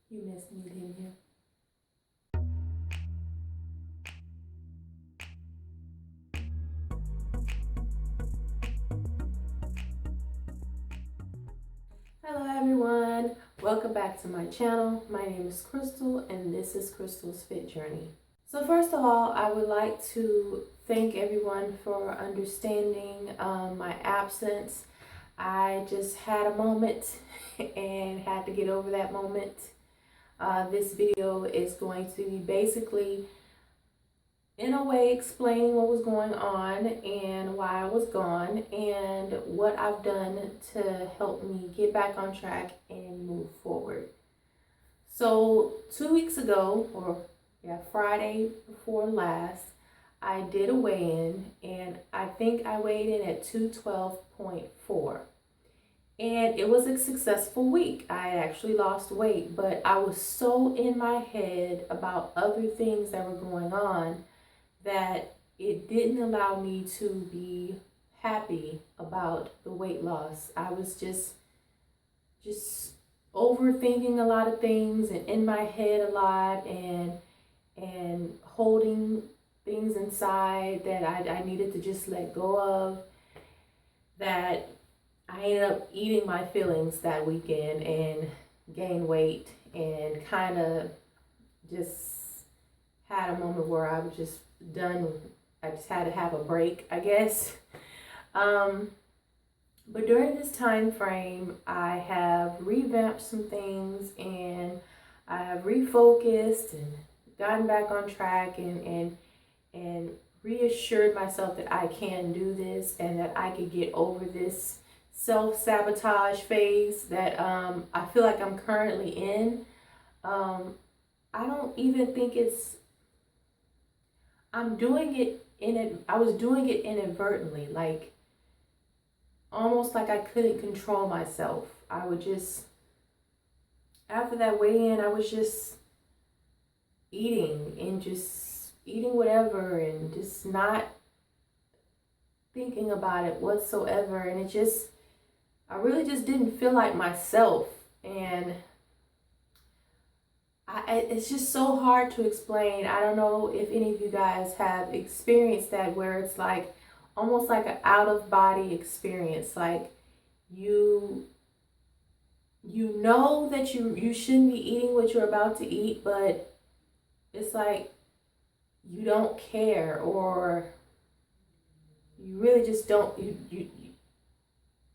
You missed me, didn't you? Hello everyone, welcome back to my channel. My name is Crystal and this is Crystal's Fit Journey. So first of all, I would like to thank everyone for understanding my absence. I just had a moment and had to get over that moment. This video is going to be basically, in a way, explaining what was going on and why I was gone and what I've done to help me get back on track and move forward. So 2 weeks ago, Friday before last, I did a weigh-in and I think I weighed in at 212.4. And it was a successful week. I actually lost weight, but I was so in my head about other things that were going on that it didn't allow me to be happy about the weight loss. I was just overthinking a lot of things and in my head a lot and holding things inside that I needed to just let go of, that I ended up eating my feelings that weekend and gained weight and kind of just had a moment where I was just done. I just had to have a break, I guess. But during this time frame, I have revamped some things and I have refocused and gotten back on track and reassured myself that I can do this and that I could get over this self-sabotage phase that I feel like I'm currently in. I don't even think I was doing it inadvertently, like almost like I couldn't control myself. I would just, after that weigh-in, I was just eating whatever and just not thinking about it whatsoever. And I really just didn't feel like myself. And it's just so hard to explain. I don't know if any of you guys have experienced that, where it's like almost like an out of body experience. Like you know that you shouldn't be eating what you're about to eat, but it's like you don't care, or you really just don't,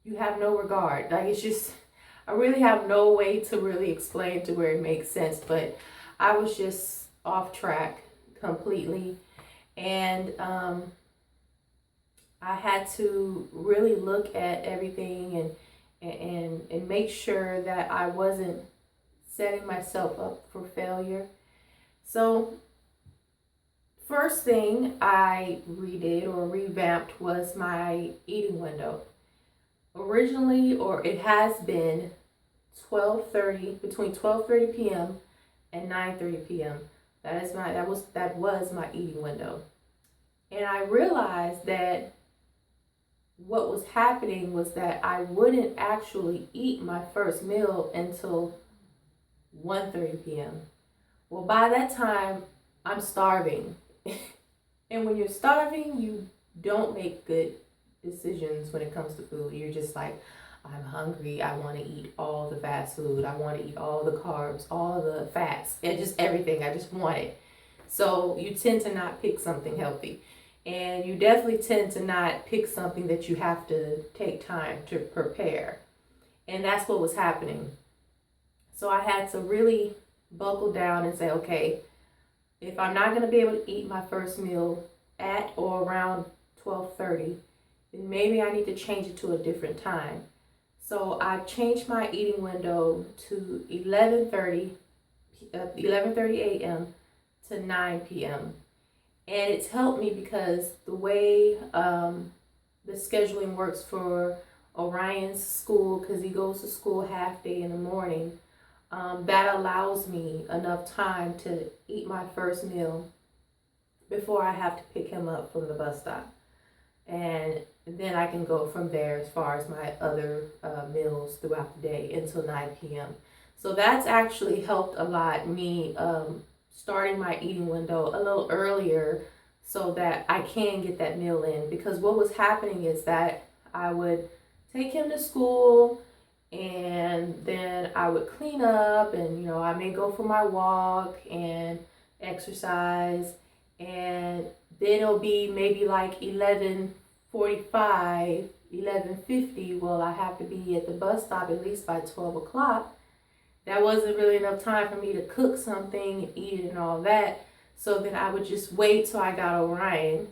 you have no regard. Like it's just, I really have no way to really explain to where it makes sense, but I was just off track completely. And I had to really look at everything and make sure that I wasn't setting myself up for failure. So first thing I redid or revamped was my eating window. Originally, or it has been between 12:30 p.m. and 9:30 p.m. That was my eating window. And I realized that what was happening was that I wouldn't actually eat my first meal until 1:30 p.m. Well, by that time, I'm starving. And when you're starving, you don't make good decisions when it comes to food. You're just like, I'm hungry, I want to eat all the fast food, I want to eat all the carbs, all the fats, and just everything. I just want it. So you tend to not pick something healthy, and you definitely tend to not pick something that you have to take time to prepare. And that's what was happening. So I had to really buckle down and say, okay, if I'm not going to be able to eat my first meal at or around 12:30, then maybe I need to change it to a different time. So I changed my eating window to 11:30 a.m. to 9 p.m. And it's helped me because the way the scheduling works for Orion's school, because he goes to school half day in the morning, that allows me enough time to eat my first meal before I have to pick him up from the bus stop. And then I can go from there as far as my other meals throughout the day until 9 p.m. So that's actually helped a lot, me starting my eating window a little earlier so that I can get that meal in. Because what was happening is that I would take him to school and then I would clean up, and I may go for my walk and exercise, and then it'll be maybe like 11:45, 11:50. Well, I have to be at the bus stop at least by 12 o'clock. That wasn't really enough time for me to cook something and eat it and all that. So then I would just wait till I got Orion,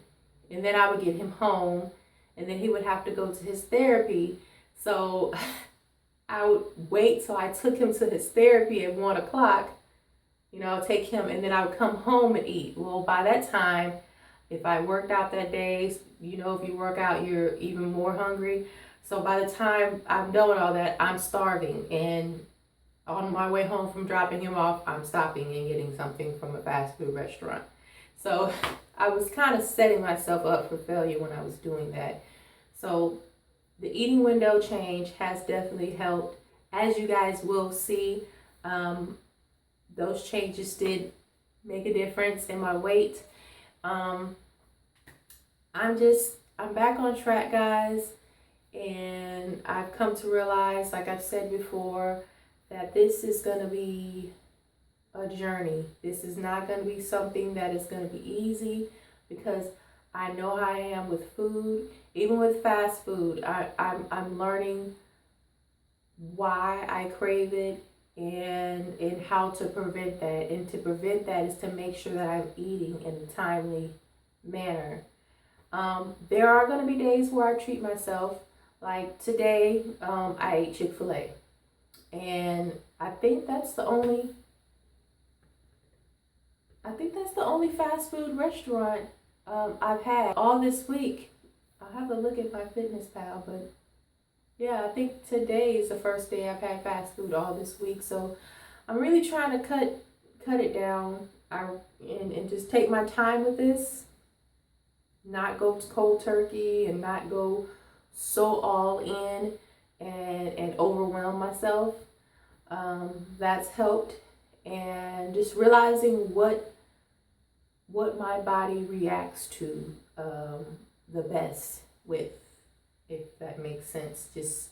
and then I would get him home, and then he would have to go to his therapy. So I would wait till I took him to his therapy at 1 o'clock, take him, and then I would come home and eat. Well, by that time, if I worked out that day, if you work out, you're even more hungry. So by the time I'm done with all that, I'm starving. And on my way home from dropping him off, I'm stopping and getting something from a fast food restaurant. So I was kind of setting myself up for failure when I was doing that. So the eating window change has definitely helped. As you guys will see, those changes did make a difference in my weight. I'm back on track, guys. And I've come to realize, like I've said before, that this is going to be a journey. This is not going to be something that is going to be easy, because I know how I am with food. Even with fast food, I'm learning why I crave it and how to prevent that. And to prevent that is to make sure that I'm eating in a timely manner. There are going to be days where I treat myself. Like today, I ate Chick-fil-A. And I think that's the only fast food restaurant I've had all this week. I'll have to look at MYFITNESSPAL, but yeah, I think today is the first day I've had fast food all this week. So I'm really trying to cut it down and just take my time with this. Not go cold turkey and not go so all in and overwhelm myself. That's helped. And just realizing what my body reacts to the best with, if that makes sense. Just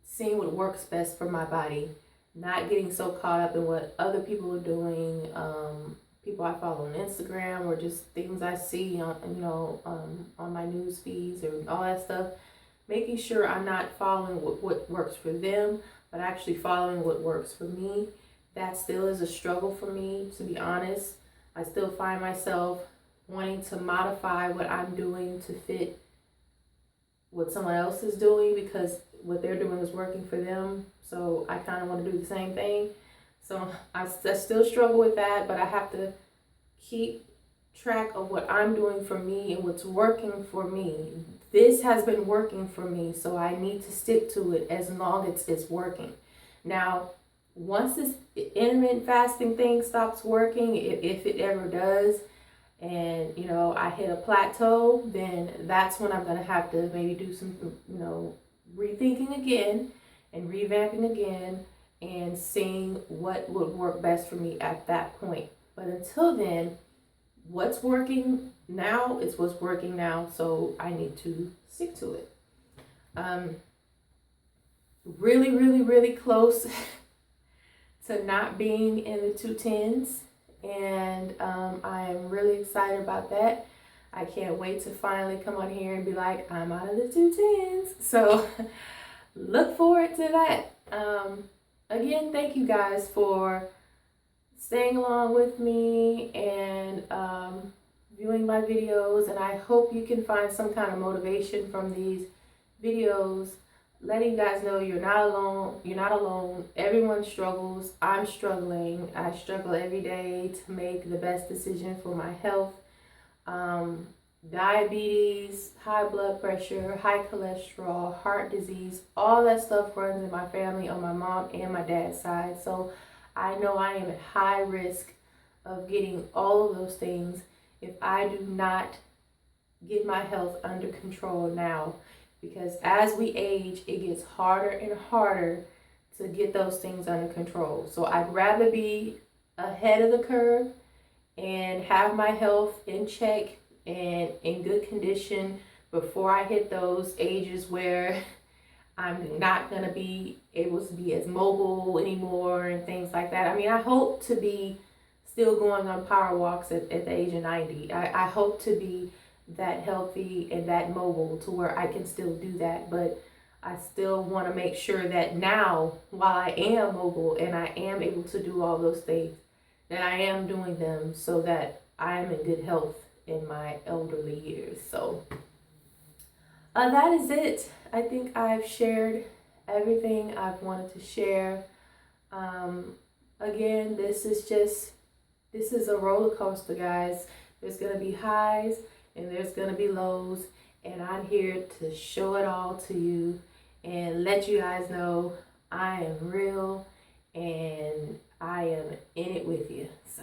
seeing what works best for my body, not getting so caught up in what other people are doing, people I follow on Instagram, or just things I see on my news feeds or all that stuff. Making sure I'm not following what works for them, but actually following what works for me. That still is a struggle for me, to be honest. I still find myself wanting to modify what I'm doing to fit what someone else is doing, because what they're doing is working for them. So I kind of want to do the same thing. So I still struggle with that, but I have to keep track of what I'm doing for me and what's working for me. This has been working for me, so I need to stick to it as long as it's working. Now, once this intermittent fasting thing stops working, if it ever does, and I hit a plateau, then that's when I'm going to have to maybe do some rethinking again and revamping again and seeing what would work best for me at that point. But until then, what's working now is what's working now, so I need to stick to it. Really, really, really close to not being in the 210s, and I'm really excited about that. I can't wait to finally come on here and be like, I'm out of the 210s. So look forward to that. Again, thank you guys for staying along with me and viewing my videos, and I hope you can find some kind of motivation from these videos, letting you guys know you're not alone. You're not alone. Everyone struggles. I'm struggling. I struggle every day to make the best decision for my health. Diabetes, high blood pressure, high cholesterol, heart disease, all that stuff runs in my family on my mom and my dad's side. So I know I am at high risk of getting all of those things if I do not get my health under control now. Because as we age, it gets harder and harder to get those things under control. So I'd rather be ahead of the curve and have my health in check and in good condition before I hit those ages where I'm not going to be able to be as mobile anymore and things like that. I mean, I hope to be still going on power walks at the age of 90. I hope to be that healthy and that mobile to where I can still do that. But I still want to make sure that now, while I am mobile and I am able to do all those things, that I am doing them so that I am in good health in my elderly years. So that is it. I think I've shared everything I've wanted to share. Again, this is a roller coaster, guys. There's going to be highs and there's going to be lows, and I'm here to show it all to you and let you guys know I am real and I am in it with you. So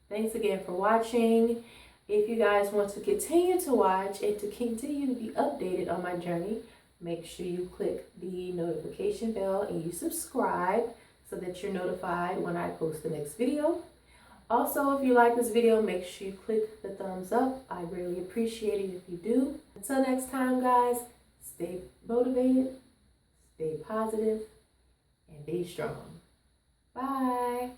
thanks again for watching. If you guys want to continue to watch and to continue to be updated on my journey, make sure you click the notification bell and you subscribe so that you're notified when I post the next video. Also, if you like this video, make sure you click the thumbs up. I really appreciate it if you do. Until next time, guys, stay motivated, stay positive, and be strong. Bye.